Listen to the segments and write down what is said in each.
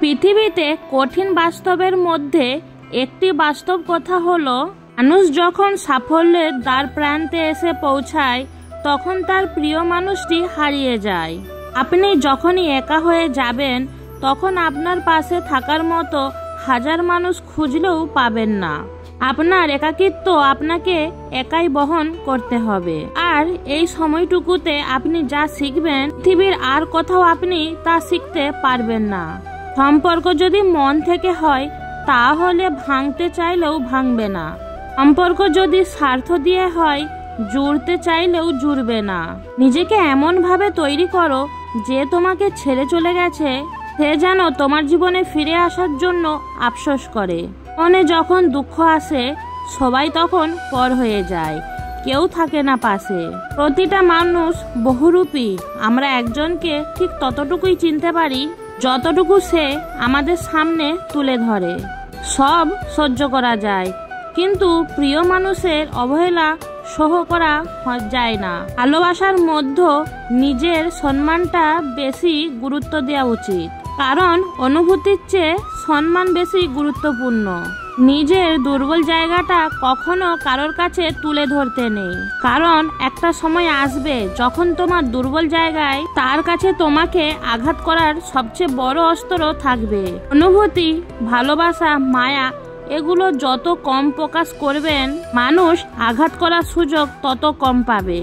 পৃথিবীতে কঠিন বাস্তবের মধ্যে একটি বাস্তব কথা হলো, মানুষ যখন সাফল্যের দ্বার প্রান্তে এসে পৌঁছায় তখন তার প্রিয় মানুষটি হারিয়ে যায়। আপনি যখনই একা হয়ে যাবেন তখন আপনার পাশে থাকার মতো হাজার মানুষ খুঁজলেও পাবেন না। আপনার একাকিত্ব আপনাকে একাই বহন করতে হবে। আর এই সময়টুকুতে আপনি যা শিখবেন পৃথিবীর আর কোথাও আপনি তা শিখতে পারবেন না। সম্পর্ক যদি মন থেকে হয় তাহলে ভাঙতে চাইলেও ভাঙবে না। সম্পর্ক যদি স্বার্থ দিয়ে হয় জুড়তে চাইলেও জুড়বে না। নিজেকে এমনভাবে তৈরি করো যে তোমাকে ছেড়ে চলে গেছে সে যেন তোমার জীবনে ফিরে আসার জন্য আফসোস করে। মনে যখন দুঃখ আসে সবাই তখন পর হয়ে যায়, কেউ থাকে না পাশে। প্রতিটা মানুষ বহুরূপী। আমরা একজনকে ঠিক ততটুকুই চিনতে পারি যতটুকু সে আমাদের সামনে তুলে ধরে। সব সহ্য করা যায় কিন্তু প্রিয় মানুষের অবহেলা সহ করা যায় না। ভালোবাসার মধ্যে নিজের সম্মানটা বেশি গুরুত্ব দেওয়া উচিত, কারণ অনুভূতির চেয়ে সম্মান বেশি গুরুত্বপূর্ণ। নিজের দুর্বল জায়গাটা কখনো কারোর কাছে তুলে ধরতে নেই, কারণ একটা সময় আসবে যখন তোমার দুর্বল জায়গায় তার কাছে তোমাকে আঘাত করার সবচেয়ে বড় অস্ত্র থাকবে। অনুভূতি, ভালোবাসা, মায়া এগুলো যত কম প্রকাশ করবেন মানুষ আঘাত করার সুযোগ তত কম পাবে।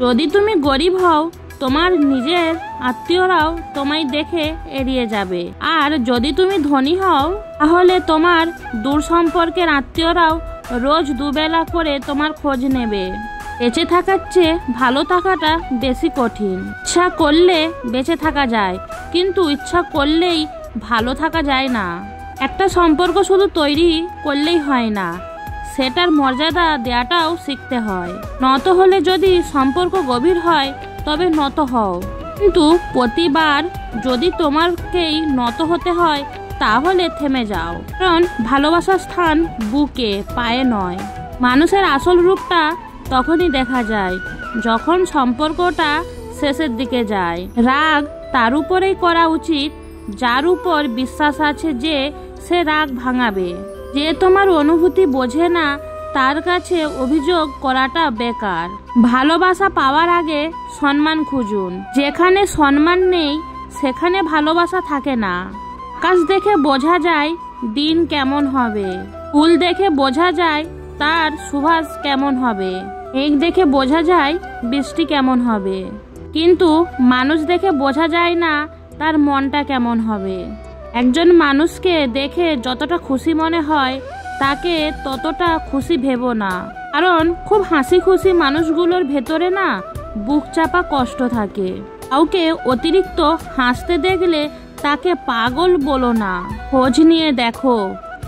যদি তুমি গরিব হও তোমার নিজের আত্মীয়রাও তোমায় দেখে এড়িয়ে যাবে, আর যদি তুমি ধনী হও তাহলে তোমার দূর সম্পর্কের আত্মীয়রাও রোজ দুবেলা করে তোমার খোঁজ নেবে। বেঁচে থাকার চেয়ে ভালো থাকাটা বেশি কঠিন। ইচ্ছা করলে বেঁচে থাকা যায় কিন্তু ইচ্ছা করলেই ভালো থাকা যায় না। একটা সম্পর্ক শুধু তৈরি করলেই হয় না, সেটার মর্যাদা দেওয়াটাও শিখতে হয়। নত হলে যদি সম্পর্ক গভীর হয় তবে নত হও, কিন্তু প্রতিবার যদি তোমাকেই নত হতে হয় তাহলে থেমে যাও, কারণ ভালোবাসার স্থান বুকে, পায়ে নয়। মানুষের আসল রূপটা তখনই দেখা যায় যখন সম্পর্কটা শেষের দিকে যায়। রাগ তার উপরেই করা উচিত যার উপর বিশ্বাস আছে যে সে রাগ ভাঙাবে। যে তোমার অনুভূতি বোঝে না তার কাছে অভিযোগ করাটা বেকার। ভালোবাসা পাওয়ার আগে সম্মান খুঁজুন। যেখানে সম্মান নেই সেখানে ভালোবাসা থাকে না। আকাশ দেখে বোঝা যায় দিন কেমন হবে, ফুল দেখে বোঝা যায় তার সুবাস কেমন হবে, মেঘ দেখে বোঝা যায় বৃষ্টি কেমন হবে, কিন্তু মানুষ দেখে বোঝা যায় না তার মনটা কেমন হবে। একজন মানুষকে দেখে যতটা খুশি মনে হয় তাকে ততটা খুশি ভেবো না, কারণ খুব হাসি খুশি মানুষগুলোর ভেতরে না বুক চাপা কষ্ট থাকে। কাউকে অতিরিক্ত হাসতে দেখলে তাকে পাগল বলো না, খোঁজ নিয়ে দেখো,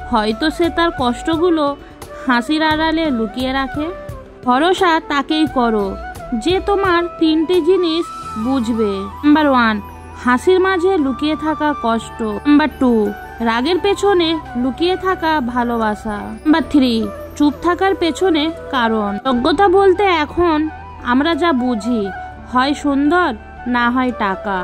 হয়তো সে তার কষ্টগুলো হাসির আড়ালে লুকিয়ে রাখে। ভরসা তাকেই করো যে তোমার তিনটে জিনিস বুঝবে। নাম্বার 1, হাসির মাঝে লুকিয়ে থাকা কষ্ট। নাম্বার 2, রাগের পেছনে লুকিয়ে থাকা ভালোবাসা। নাম্বার 3, চুপ থাকার পেছনে কারণ। যোগ্যতা বলতে এখন আমরা যা বুঝি হয় সুন্দর না হয় টাকা।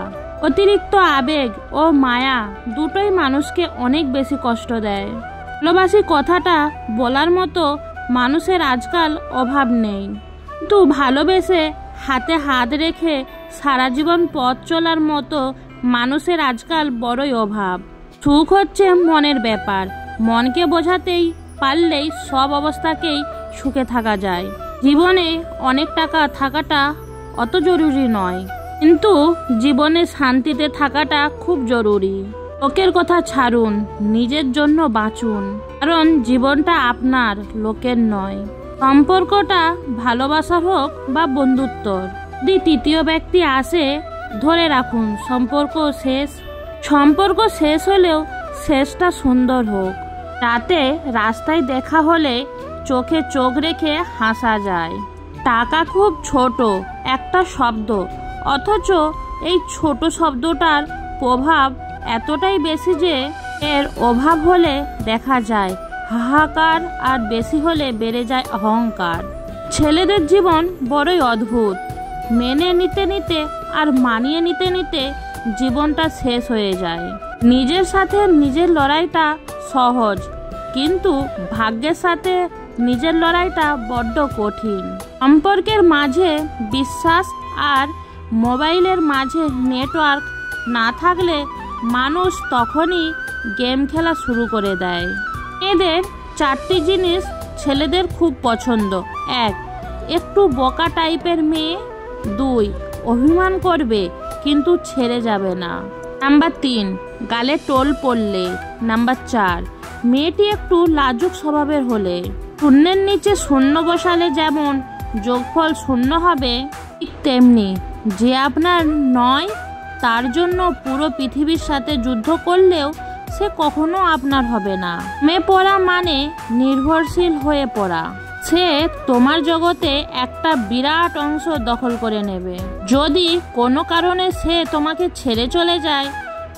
অতিরিক্ত আবেগ ও মায়া দুটোই মানুষকে অনেক বেশি কষ্ট দেয়। ভালোবাসি কথাটা বলার মতো মানুষের আজকাল অভাব নেই, কিন্তু ভালোবেসে হাতে হাত রেখে সারা জীবন পথ চলার মতো মানুষের আজকাল বড়ই অভাব। সুখ হচ্ছে মনের ব্যাপার, মনকে বোঝাতেই পারলেই সব অবস্থাকেই সুখে থাকা যায়। জীবনে অনেক টাকা থাকাটা অত জরুরি নয়, কিন্তু জীবনে শান্তিতে থাকাটা খুব জরুরি। লোকের কথা ছাড়ুন, নিজের জন্য বাঁচুন, কারণ জীবনটা আপনার, লোকের নয়। সম্পর্কটা ভালোবাসা হোক বা বন্ধুত্বর, যদি তৃতীয় ব্যক্তি আসে ধরে রাখুন সম্পর্ক শেষ। সম্পর্ক শেষ হলেও শেষটা সুন্দর হোক। রাতে রাস্তায় দেখা হলে চোখে চোখ রেখে হাসা যায়। টাকা খুব ছোট একটা শব্দ, অথচ এই ছোট শব্দটার প্রভাব এতটাই বেশি যে এর অভাব হলে দেখা যায় হাহাকার, আর বেশি হলে বেড়ে যায় অহংকার। ছেলেদের জীবন বড়ই অদ্ভুত। মেনে নিতে নিতে আর মানিয়ে নিতে নিতে জীবনটা শেষ হয়ে যায়। নিজের সাথে নিজের লড়াইটা সহজ, কিন্তু ভাগ্যের সাথে নিজের লড়াইটা বড্ড কঠিন। সম্পর্কের মাঝে বিশ্বাস আর মোবাইলের মাঝে নেটওয়ার্ক না থাকলে মানুষ তখনই গেম খেলা শুরু করে দেয়। মেয়েদের 4টি জিনিস ছেলেদের খুব পছন্দ। 1. একটু বোকা টাইপের মেয়ে। 2. অভিমান করবে কিন্তু ছেড়ে যাবে না। নাম্বার 3. গালে টোল পড়লে। নাম্বার 4. মেয়েটি একটু লাজুক স্বভাবের হলে। শূন্যের নিচে শূন্য বসালে যেমন যোগফল শূন্য হবে, ঠিক তেমনি যে আপনার নয় তার জন্য পুরো পৃথিবীর সাথে যুদ্ধ করলেও সে কখনো আপনার হবে না। মেয়ে পড়া মানে নির্ভরশীল হয়ে পড়া। সে তোমার জগতে একটা বিরাট অংশ দখল করে নেবে। যদি কোনো কারণে সে তোমাকে ছেড়ে চলে যায়,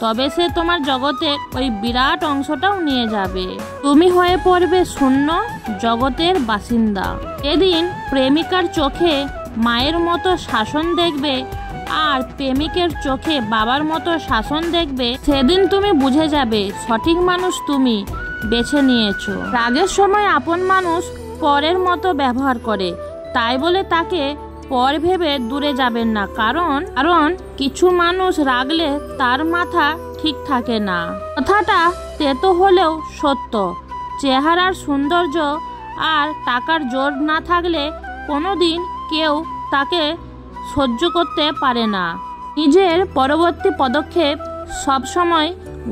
তবে সে তোমার জগতে ওই বিরাট অংশটাও নিয়ে যাবে। তুমি হয়ে পড়বে শূন্য জগতের বাসিন্দা। এদিন প্রেমিকার চোখে মায়ের মতো শাসন দেখবে আর প্রেমিকের চোখে বাবার মতো শাসন দেখবে, সেদিন তুমি বুঝে যাবে সঠিক মানুষ তুমি বেছে নিয়েছো। রাগের সময় আপন মানুষ পরের মতো ব্যবহার করে, তাই বলে তাকে পর ভেবে দূরে যাবেন না, কারণ কিছু মানুষ রাগলে তার মাথা ঠিক থাকে না। কথাটা তেতো হলেও সত্য। চেহারার সৌন্দর্য আর টাকার জোর না থাকলে কোনোদিন কেউ তাকে সহ্য করতে পারে না। নিজের পরবর্তী পদক্ষেপ সবসময়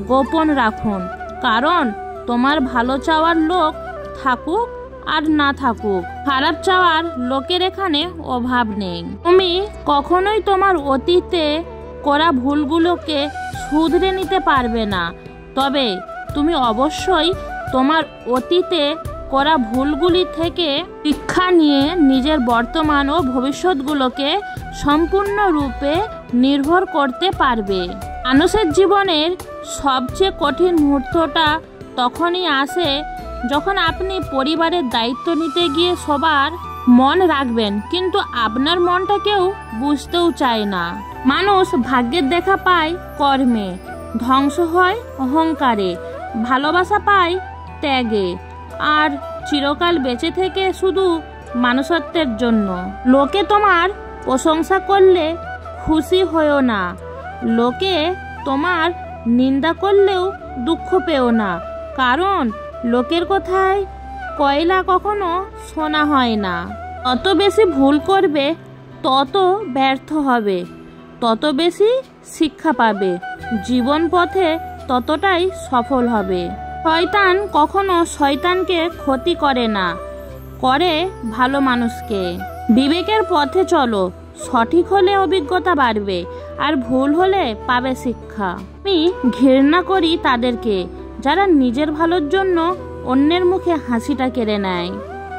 গোপন রাখুন, কারণ তোমার ভালো চাওয়ার লোক থাকুক আর না থাকুক, খারাপ চাওয়ার লোকের এখানে অভাব নেই। তুমি কখনোই তোমার অতীতে করা ভুলগুলোকে শুধরে নিতে পারবে না, তবে তুমি অবশ্যই তোমার অতীতে করা ভুলগুলি থেকে শিক্ষা নিয়ে নিজের বর্তমান ও ভবিষ্যৎগুলোকে সম্পূর্ণরূপে নির্ভর করতে পারবে। মানুষের জীবনের সবচেয়ে কঠিন মুহূর্তটা তখনই আসে যখন আপনি পরিবারের দায়িত্ব নিতে গিয়ে সবার মন রাখবেন, কিন্তু আপনার মনটা কেউ বুঝতেও চায় না। মানুষ ভাগ্যের দেখা পায় কর্মে, ধ্বংস হয় অহংকারে, ভালোবাসা পায় ত্যাগে, আর চিরকাল বেঁচে থেকে শুধু মানুষত্বের জন্য। লোকে তোমার প্রশংসা করলে খুশি হয়েও না, লোকে তোমার নিন্দা করলেও দুঃখ পেও না, কারণ লোকের কথায় কয়লা কখনো শোনা হয় না। তত বেশি ভুল করবে তত ব্যর্থ হবে, তত বেশি শিক্ষা পাবে, জীবন পথে ততটাই সফল হবে। শয়তান কখনো শয়তানকে ক্ষতি করে না, করে ভালো মানুষকে। বিবেকের পথে চলো, সঠিক হলে অভিজ্ঞতা বাড়বে আর ভুল হলে পাবে শিক্ষা। আমি ঘৃণা করি তাদেরকে যারা নিজের ভালোর জন্য অন্যের মুখে হাসিটা কেড়ে নেয়।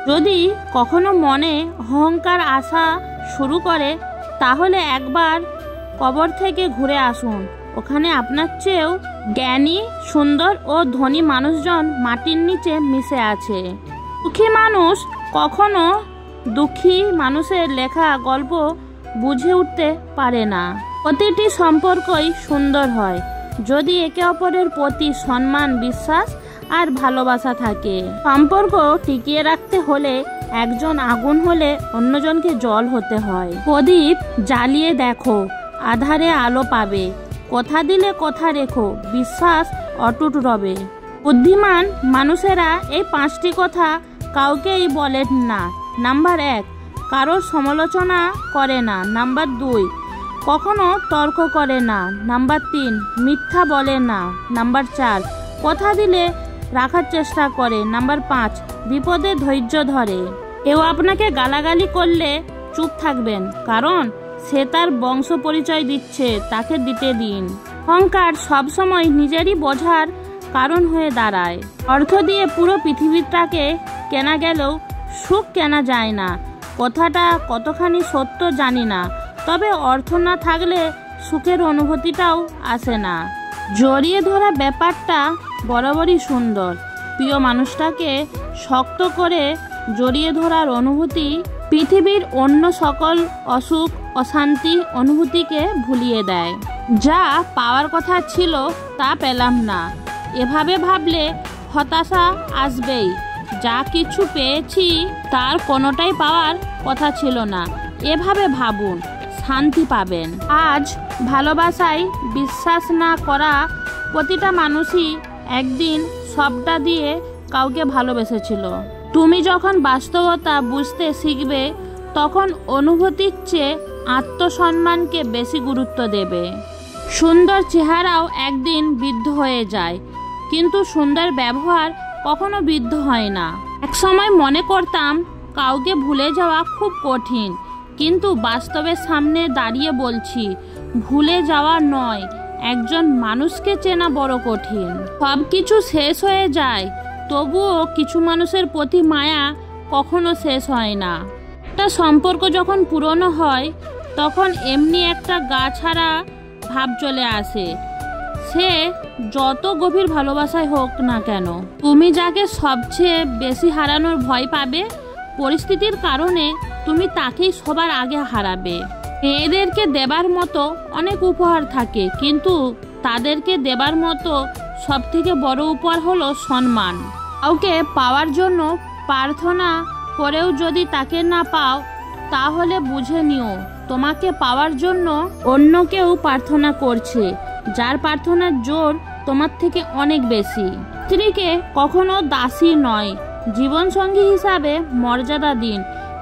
যদি কখনো মনে অহংকার আসা শুরু করে, তাহলে একবার কবর থেকে ঘুরে আসুন। ওখানে আপনার চেয়েও জ্ঞানী, সুন্দর ও ধনী মানুষজন মাটির নিচে মিশে আছে। দুঃখী মানুষ কখনো দুঃখী মানুষের লেখা গল্প বুঝে উঠতে পারে না। প্রতিটি সম্পর্কই সুন্দর হয় যদি একে অপরের প্রতি সম্মান, বিশ্বাস আর ভালোবাসা থাকে। সম্পর্ক টিকিয়ে রাখতে হলে একজন আগুন হলে অন্যজনকে জল হতে হয়। প্রদীপ জ্বালিয়ে দেখো, আধারে আলো পাবে। কথা দিলে কথা রেখো, বিশ্বাস অটুট রবে। বুদ্ধিমান মানুষেরা এই 5টি কথা কাউকেই বলেন না। নাম্বার 1, কারোর সমালোচনা করে না। নাম্বার 2, কখনো তর্ক করে না। নাম্বার 3, মিথ্যা বলে না। নাম্বার 4, কথা দিলে রাখার চেষ্টা করে। নাম্বার 5, বিপদে ধৈর্য ধরে। কেউ আপনাকে গালাগালি করলে চুপ থাকবেন, কারণ সে তার বংশ পরিচয় দিচ্ছে, তাকে দিতে দিন। অহংকার সবসময় নিজেরই বোঝার কারণ হয়ে দাঁড়ায়। অর্থ দিয়ে পুরো পৃথিবীটাকে কেনা গেলেও সুখ কেনা যায় না। কথাটা কতখানি সত্য জানি না, তবে অর্থ না থাকলে সুখের অনুভূতিটাও আসে না। জড়িয়ে ধরা ব্যাপারটা বরাবরই সুন্দর। প্রিয় মানুষটাকে শক্ত করে জড়িয়ে ধরার অনুভূতি পৃথিবীর অন্য সকল অসুখ, অশান্তি অনুভূতিকে ভুলিয়ে দেয়। যা পাওয়ার কথা ছিল তা পেলাম না। এভাবে ভাবলে হতাশা আসবেই। যা কিছু পেয়েছি তার কোনোটাই পাওয়ার কথা ছিল না, এভাবে ভাবুন, শান্তি পাবেন। আজ ভালোবাসায় বিশ্বাস না করা প্রতিটা মানুষই একদিন সবটা দিয়ে কাউকে ভালোবেসেছিল। তুমি যখন বাস্তবতা বুঝতে শিখবে তখন অনুভূতির চেয়ে আত্মসম্মানকে বেশি গুরুত্ব দেবে। সুন্দর চেহারাও একদিন বৃদ্ধ হয়ে যায়, কিন্তু সুন্দর ব্যবহার কখনো বৃদ্ধ হয় না। একসময় মনে করতাম কাউকে ভুলে যাওয়া খুব কঠিন, কিন্তু বাস্তবের সামনে দাঁড়িয়ে বলছি ভুলে যাওয়া নয়, একজন মানুষকে চেনা বড় কঠিন। সব কিছু শেষ হয়ে যায়, তবুও কিছু মানুষের প্রতি মায়া কখনো শেষ হয় না। একটা সম্পর্ক যখন পুরনো হয় তখন এমনি একটা গা ছাড়া ভাব চলে আসে, সে যত গভীর ভালোবাসায় হোক না কেন। তুমি যাকে সবচেয়ে বেশি হারানোর ভয় পাবে, পরিস্থিতির কারণে তুমি তাকেই সবার আগে হারাবে। মেয়েদেরকে দেবার মতো অনেক উপহার থাকে, কিন্তু তাদেরকে দেবার মতো সবথেকে বড় উপহার হলো সম্মান। কাউকে পাওয়ার জন্য প্রার্থনা করেও যদি তাকে না পাও, তাহলে বুঝে নিও তোমাকে পাওয়ার জন্য অন্য কেউ প্রার্থনা করছে, যার প্রার্থনার জোর তোমার থেকে অনেক বেশি। স্ত্রীকে কখনো দাসী নয়, জীবনসঙ্গী হিসাবে মর্যাদা দিন,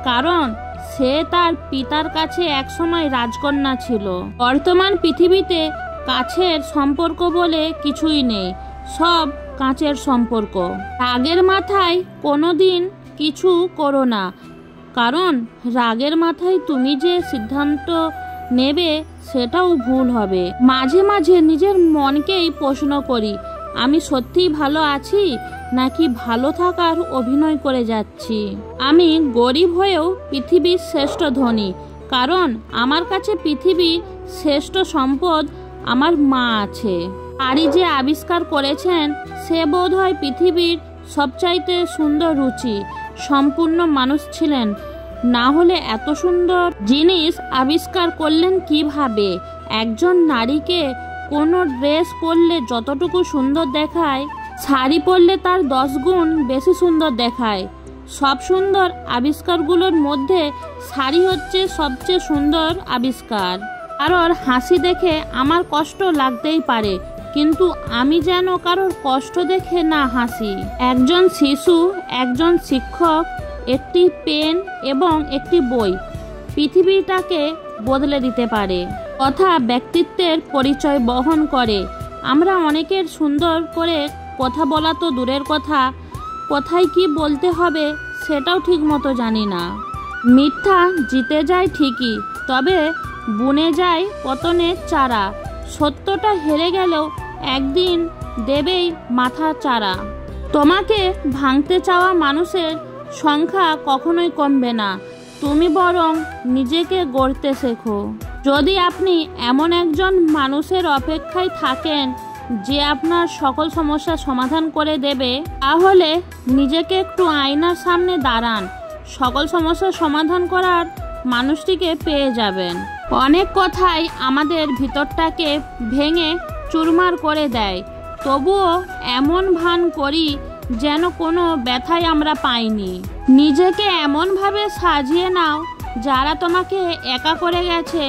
কারণ সে তার পিতার কাছে একসময় রাজকন্যা ছিল। বর্তমান পৃথিবীতে কাছের সম্পর্ক বলে কিছুই নেই, সব কাঁচের সম্পর্ক। রাগের মাথায় কোনোদিন কিছু করো না, কারণ রাগের মাথায় তুমি যে সিদ্ধান্ত নেবে সেটাও ভুল হবে। মাঝে মাঝে নিজের মনকেই প্রশ্ন করি, আমি সত্যিই ভালো আছি নাকি ভালো থাকার অভিনয় করে যাচ্ছি। আমি গরিব হয়েও পৃথিবীর শ্রেষ্ঠ ধনী, কারণ আমার কাছে পৃথিবীর শ্রেষ্ঠ সম্পদ আমার মা আছে। আরি যে আবিষ্কার করেছেন সে বোধহয় পৃথিবীর সবচাইতে সুন্দর রুচি সম্পূর্ণ মানুষ ছিলেন, না হলে এত সুন্দর জিনিস আবিষ্কার করলেন কিভাবে? একজন নারীকে কোনো ড্রেস পরলে যতটুকু সুন্দর দেখায়, শাড়ি পরলে তার 10 গুণ বেশি সুন্দর দেখায়। সব সুন্দর আবিষ্কারগুলোর মধ্যে শাড়ি হচ্ছে সবচেয়ে সুন্দর আবিষ্কার। কারোর হাসি দেখে আমার কষ্ট লাগতেই পারে, কিন্তু আমি যেন কারোর কষ্ট দেখে না হাসি। একজন শিশু, একজন শিক্ষক, একটি পেন এবং একটি বই পৃথিবীটাকে বদলে দিতে পারে। কথা ব্যক্তিত্বের পরিচয় বহন করে। আমরা অনেকের সুন্দর করে কথা বলা তো দূরের কথা, কোথায় কি বলতে হবে সেটাও ঠিক মতো জানি না। মিথ্যা জিতে যায় ঠিকই, তবে বুনে যায় পতনের চারা। সত্যটা হেরে গেলেও একদিন দেবেই মাথা চারা। তোমাকে ভাঙতে চাওয়া মানুষের সংখ্যা কখনোই কমবে না, তুমি বরং নিজেকে গড়তে শেখো। যদি আপনি এমন একজন মানুষের অপেক্ষায় থাকেন যে আপনার সকল সমস্যার সমাধান করে দেবে, তাহলে নিজেকে একটু আয়নার সামনে দাঁড়ান, সকল সমস্যার সমাধান করার মানুষটিকে পেয়ে যাবেন। অনেক কথাই আমাদের ভিতরটাকে ভেঙে চুরমার করে দেয়, তবুও এমন ভান করি যেন কোনো ব্যথাই আমরা পাইনি। নিজেকে এমনভাবে সাজিয়ে নাও যারা তোমাকে একা করে গেছে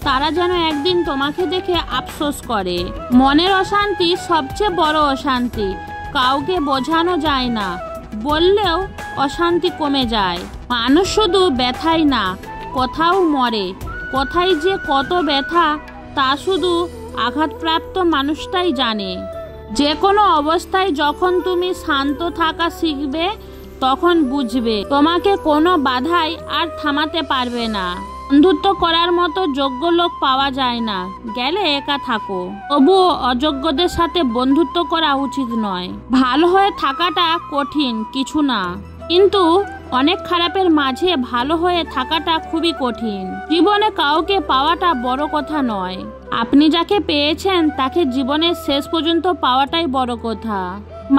তারা যেন একদিন তোমাকে দেখে আফসোস করে। মনের অশান্তি সবচেয়ে বড় অশান্তি, কাউকে বোঝানো যায় না, বললেও অশান্তি কমে যায়। মানুষ শুধু ব্যথাই না, কোথাও মরে। কোথায় যে কত ব্যথা তা শুধু আঘাতপ্রাপ্ত মানুষটাই জানে। যে কোনো অবস্থায় যখন তুমি শান্ত থাকা শিখবে তখন বুঝবে তোমাকে কোনো বাধাই আর থামাতে পারবে না। বন্ধুত্ব করার মতো যোগ্য লোক পাওয়া যায় না, গেলে একা থাকো। তবুও অযোগ্যদের সাথে বন্ধুত্ব করা উচিত নয়। ভালো হয়ে থাকাটা কঠিন কিছু না, কিন্তু অনেক খারাপের মাঝে ভালো হয়ে থাকাটা খুবই কঠিন। জীবনে কাউকে পাওয়াটা বড় কথা নয়, আপনি যাকে পেয়েছেন তাকে জীবনের শেষ পর্যন্ত পাওয়াটাই বড় কথা।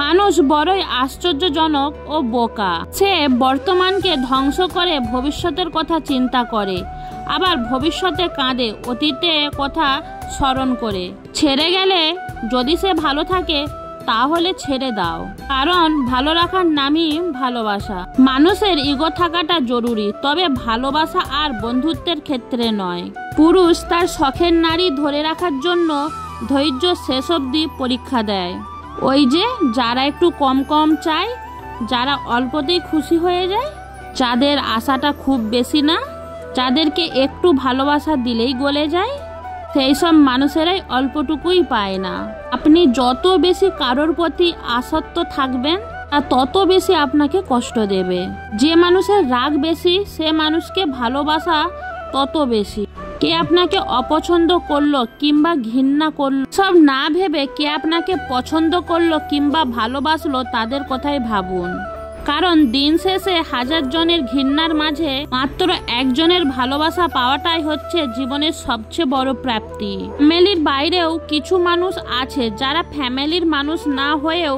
মানুষ বড়ই আশ্চর্যজনক ও বোকা। সে বর্তমানকে ধ্বংস করে ভবিষ্যতের কথা চিন্তা করে, আবার ভবিষ্যতে কাঁদে অতীতের কথা স্মরণ করে। ছেড়ে গেলে যদি সে ভালো থাকে তাহলে ছেড়ে দাও, কারণ ভালো রাখার নামই ভালোবাসা। মানুষের ইগো থাকাটা জরুরি, তবে ভালোবাসা আর বন্ধুত্বের ক্ষেত্রে নয়। পুরুষ তার শখের নারী ধরে রাখার জন্য ধৈর্য শেষ অবধি পরীক্ষা দেয়। ওই যে যারা একটু কম কম চায়, যারা অল্পতেই খুশি হয়ে যায়, যাদের আশাটা খুব বেশি না, যাদেরকে একটু ভালোবাসা দিলেই গলে যায়, সেই সব মানুষেরাই অল্পটুকুই পায় না। আপনি যত বেশি কারোর প্রতি আসক্ত থাকবেন তা তত বেশি আপনাকে কষ্ট দেবে। যে মানুষের রাগ বেশি সে মানুষকে ভালোবাসা তত বেশি। কে আপনাকে অপছন্দ করলো কিংবা ঘৃণা করলো সব না ভেবে কে আপনাকে পছন্দ করলো কিংবা ভালোবাসলো তাদের কথাই ভাবুন। কারণ দিন শেষে হাজার জনের ঘৃণার মাঝে মাত্র একজনের ভালোবাসা পাওয়াটাই হচ্ছে জীবনের সবচেয়ে বড় প্রাপ্তি। ফ্যামিলির বাইরেও কিছু মানুষ আছে যারা ফ্যামিলির মানুষ না হয়েও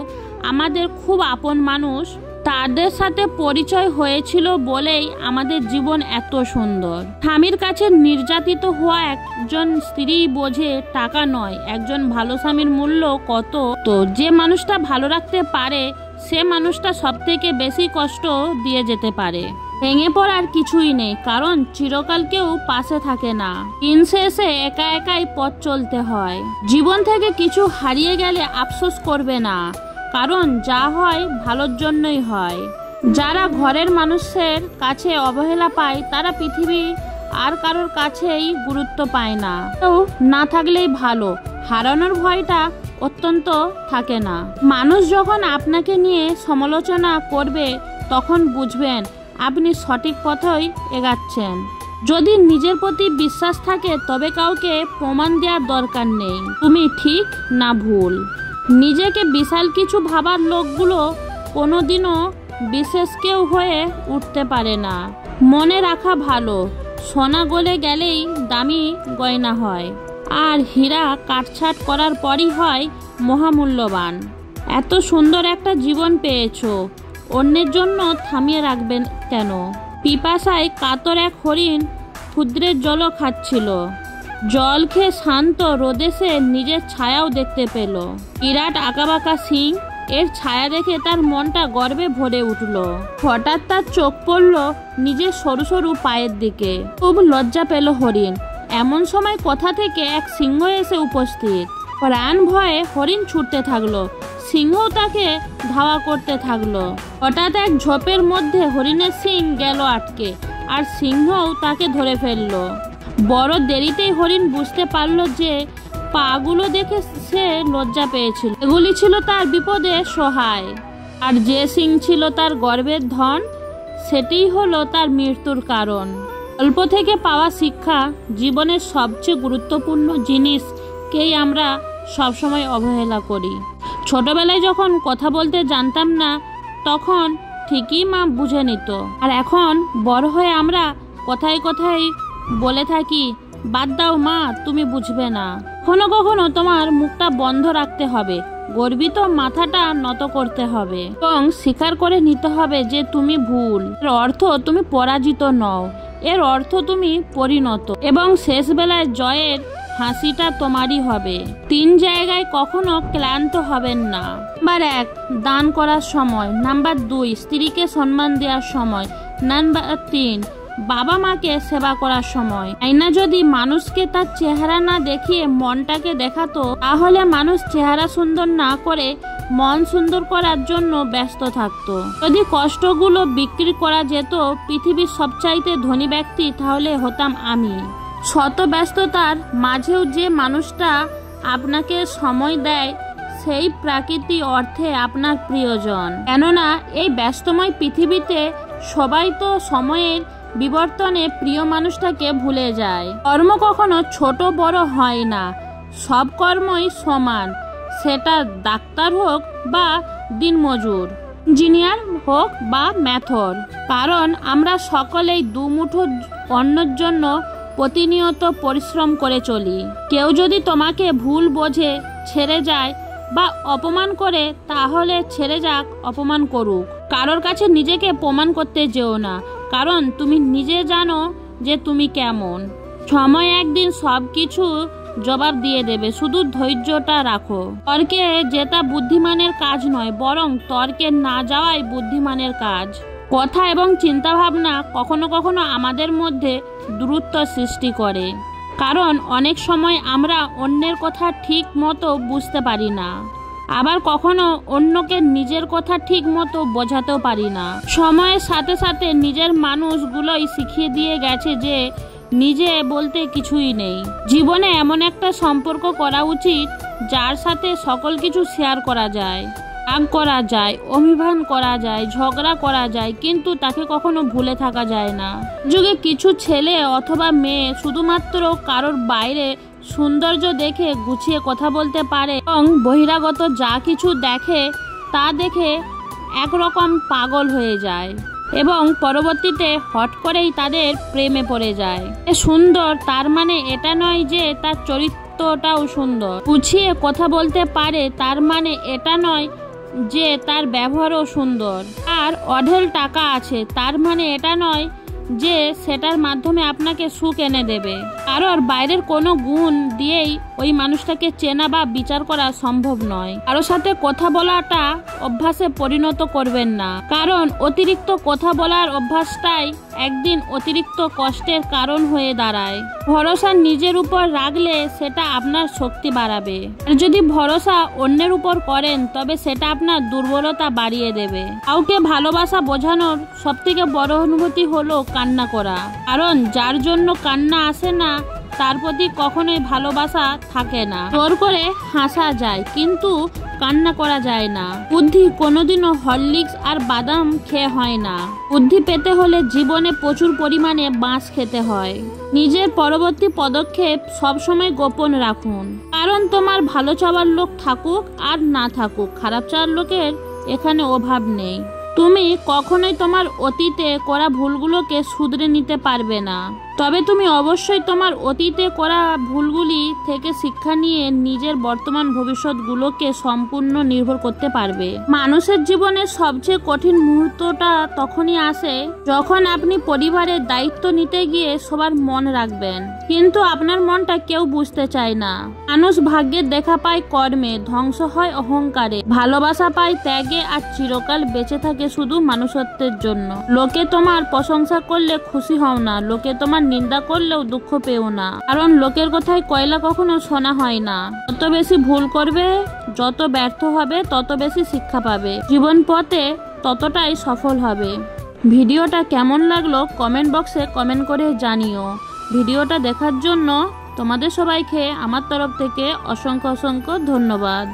আমাদের খুব আপন মানুষ। তাদের সাথে পরিচয় হয়েছিল বলেই আমাদের জীবন এত সুন্দর। স্বামীর কাছে নির্যাতিত হওয়া একজন স্ত্রী বোঝে টাকা নয় একজন ভালো স্বামীর মূল্য কত। তো যে মানুষটা ভালো রাখতে পারে সে মানুষটা সব থেকে বেশি কষ্ট দিয়ে যেতে পারে। ভেঙে পড়ার কিছুই নেই, কারণ চিরকাল কেউ পাশে থাকে না। দিন শেষে একা একাই পথ চলতে হয়। জীবন থেকে কিছু হারিয়ে গেলে আফসোস করবে না, কারণ যা হয় ভালোর জন্যই হয়। যারা ঘরের মানুষের কাছে অবহেলা পায় তারা পৃথিবী আর কারোর কাছেই গুরুত্ব পায় না। কেউ না থাকলেই ভালো, হারানোর ভয়টা অত্যন্ত থাকে না। মানুষ যখন আপনাকে নিয়ে সমালোচনা করবে তখন বুঝবেন আপনি সঠিক পথেই এগাচ্ছেন। যদি নিজের প্রতি বিশ্বাস থাকে তবে কাউকে প্রমাণ দেওয়ার দরকার নেই তুমি ঠিক না ভুল। নিজেকে বিশাল কিছু ভাবার লোকগুলো কোনোদিনও বিশেষ কেউ হয়ে উঠতে পারে না। মনে রাখা ভালো, সোনা গলে গেলেই দামি গয়না হয়, আর হীরা কাটছাট করার পরই হয় মহামূল্যবান। এত সুন্দর একটা জীবন পেয়েছো, অন্যের জন্য থামিয়ে রাখবেন কেন? পিপাসায় কাতর এক হরিণ ক্ষুদ্রের জলও খাচ্ছিল। জল খেয়ে শান্ত রোদে সে নিজের ছায়াও দেখতে পেল। বিরাট আঁকাবাঁকা সিং এর ছায়া দেখে তার মনটা গর্বে ভরে উঠল। হঠাৎ তার চোখ পড়ল নিজের সরু সরু পায়ের দিকে। খুব লজ্জা পেল হরিণ। এমন সময় কোথা থেকে এক সিংহ এসে উপস্থিত। প্রাণ ভয়ে হরিণ ছুটতে থাকলো, সিংহও তাকে ধাওয়া করতে থাকলো। হঠাৎ এক ঝোপের মধ্যে হরিণের শিং গেল আটকে, আর সিংহও তাকে ধরে ফেললো। বড় দেরিতেই হরিণ বুঝতে পারলো যে পাগুলো দেখে সে লজ্জা পেয়েছিল, এগুলি ছিল তার বিপদে সহায়, আর যে সিং ছিল তার গর্বের ধন সেটিই হলো তার মৃত্যুর কারণ। অল্প থেকে পাওয়া শিক্ষা জীবনের সবচেয়ে গুরুত্বপূর্ণ জিনিসকেই আমরা সবসময় অবহেলা করি। ছোটবেলায় যখন কথা বলতে জানতাম না তখন ঠিকই মা বুঝে নিত, আর এখন বড় হয়ে আমরা কথায় কথায় বলে থাকি বাদ দাও মা, তুমি বুঝবে না। কখনো কখনো তোমার মুখটা বন্ধ রাখতে হবে, গর্বিত মাথাটা নত করতে হবে এবং স্বীকার করে নিতে হবে যে তুমি ভুল। এর অর্থ তুমি পরাজিত নও, এর অর্থ তুমি পরিণত, এবং শেষ বেলায় জয়ের হাসিটা তোমারই হবে। 3 জায়গায় কখনো ক্লান্ত হবেন না। নাম্বার 1 দান করার সময়, নাম্বার 2 স্ত্রীকে সম্মান দেওয়ার সময়, নাম্বার 3 বাবা মাকে সেবা করার সময়। আয়না যদি মানুষকে তার চেহারা না দেখিয়ে মনটাকে দেখাতো তাহলে মানুষ চেহারা সুন্দর না করে মন সুন্দর করার জন্য ব্যস্ত থাকতো। যদি কষ্টগুলো বিক্রি করা যেত পৃথিবীর সবচাইতে ধনী ব্যক্তি তাহলে হতাম আমি। শত ব্যস্ততার মাঝেও যে মানুষটা আপনাকে সময় দেয় সেই প্রাকৃতিক অর্থে আপনার প্রিয়জন। কেননা এই ব্যস্তময় পৃথিবীতে সবাই তো সময়ের বিবর্তনে প্রিয় মানুষটাকে ভুলে যায়। কর্ম কখনো ছোট বড় হয় না, সব কর্মই সমান, সেটা ডাক্তার হোক বা দিনমজুর, ইঞ্জিনিয়ার হোক বা ম্যাথর। কারণ আমরা সকলেই দুমুঠো অন্যের জন্য প্রতিনিয়ত পরিশ্রম করে চলি। কেউ যদি তোমাকে ভুল বোঝে ছেড়ে যায় বা অপমান করে তাহলে ছেড়ে যাক, অপমান করুক। কারোর কাছে নিজেকে প্রমাণ করতে যেও না, কারণ তুমি নিজে জানো যে তুমি কেমন। সময় একদিন সব কিছু জবাব দিয়ে দেবে, শুধু ধৈর্যটা রাখো। তর্কে জেতা বুদ্ধিমানের কাজ নয়, বরং তর্কে না যাওয়াই বুদ্ধিমানের কাজ। কথা এবং চিন্তাভাবনা কখনো কখনো আমাদের মধ্যে দূরত্ব সৃষ্টি করে, কারণ অনেক সময় আমরা অন্যের কথা ঠিক মতো বুঝতে পারি না, আবার কখনো অন্যকে নিজের কথা ঠিক মতো বোঝাতেও পারি না। সময়ের সাথে সাথে নিজের মানুষগুলোই শিখিয়ে দিয়ে গেছে যে নিজে বলতে কিছুই নেই। জীবনে এমন একটা সম্পর্ক করা উচিত যার সাথে সকল কিছু শেয়ার করা যায়, রাগ করা যায়, অভিমান করা যায়, ঝগড়া করা যায়, কিন্তু তাকে কখনো ভুলে থাকা যায় না। যুগে কিছু ছেলে অথবা মেয়ে শুধুমাত্র কারোর বাইরে সৌন্দর্য দেখে গুছিয়ে কথা বলতে পারে এবং বহিরাগত যা কিছু দেখে তা দেখে একরকম পাগল হয়ে যায় এবং পরবর্তীতে হট করেই তাদের প্রেমে পড়ে যায়। সুন্দর তার মানে এটা নয় যে তার চরিত্রটাও সুন্দর। গুছিয়ে কথা বলতে পারে তার মানে এটা নয় যে তার ব্যবহারও সুন্দর। আর অঢেল টাকা আছে তার মানে এটা নয় যে সেটার মাধ্যমে আপনাকে সুখ এনে দেবে। কারোর বাইরের কোনো গুণ দিয়েই ওই মানুষটাকে চেনা বা বিচার করা সম্ভব নয়। কারোর সাথে কথা বলাটা অভ্যাসে পরিণত করবেন না, কারণ অতিরিক্ত কথা বলার অভ্যাসটাই একদিন অতিরিক্ত কষ্টের কারণ হয়ে দাঁড়ায়। ভরসা নিজের উপর রাখলে সেটা আপনার শক্তি বাড়াবে, আর যদি ভরসা অন্যের উপর করেন তবে সেটা আপনার দুর্বলতা বাড়িয়ে দেবে। কাউকে ভালোবাসা বোঝানোর সবথেকে বড় অনুভূতি হলো কান্না করা, কারণ যার জন্য কান্না আসে না তার প্রতি কখনোই ভালোবাসা থাকে না। জোর করে হাসা যায় কিন্তু কান্না করা যায় না। বুদ্ধি কোনোদিনও হরলিক্স আর বাদাম খেয়ে হয় না। বুদ্ধি পেতে হলে জীবনে প্রচুর পরিমাণে বাঁশ খেতে হয়। নিজের পরবর্তী পদক্ষেপ সবসময় গোপন রাখুন, কারণ তোমার ভালো চাওয়ার লোক থাকুক আর না থাকুক, খারাপ চাওয়ার লোকের এখানে অভাব নেই। তুমি কখনোই তোমার অতীতে করা ভুলগুলোকে শুধরে নিতে পারবে না, তবে তুমি অবশ্যই তোমার অতীতে করা ভুলগুলি থেকে শিক্ষা নিয়ে নিজের বর্তমান ভবিষ্যৎগুলোকে সম্পূর্ণ নির্ভর করতে পারবে। মানুষের জীবনে সবচেয়ে কঠিন মুহূর্তটা তখনই আসে যখন আপনি পরিবারের দায়িত্ব নিতে গিয়ে সবার মন রাখবেন, কিন্তু আপনার মনটা কেউ বুঝতে চায় না। মানুষ ভাগ্যের দেখা পায় কর্মে, ধ্বংস হয় অহংকারে, ভালোবাসা পায় ত্যাগে, আর চিরকাল বেঁচে থাকে শুধু মানুষত্বের জন্য। লোকে তোমার প্রশংসা করলে খুশি হও না, লোকে তোমার নিন্দা করলেও দুঃখ পেও না, কারণ লোকের কথায় কয়লা কখনো শোনা হয় না। যত বেশি ভুল করবে, যত ব্যর্থ হবে, তত বেশি শিক্ষা পাবে। জীবন পথে ততটাই সফল হবে। ভিডিওটা কেমন লাগলো কমেন্ট বক্সে কমেন্ট করে জানিও। ভিডিওটা দেখার জন্য তোমাদের সবাইকে আমার তরফ থেকে অসংখ্য অসংখ্য ধন্যবাদ।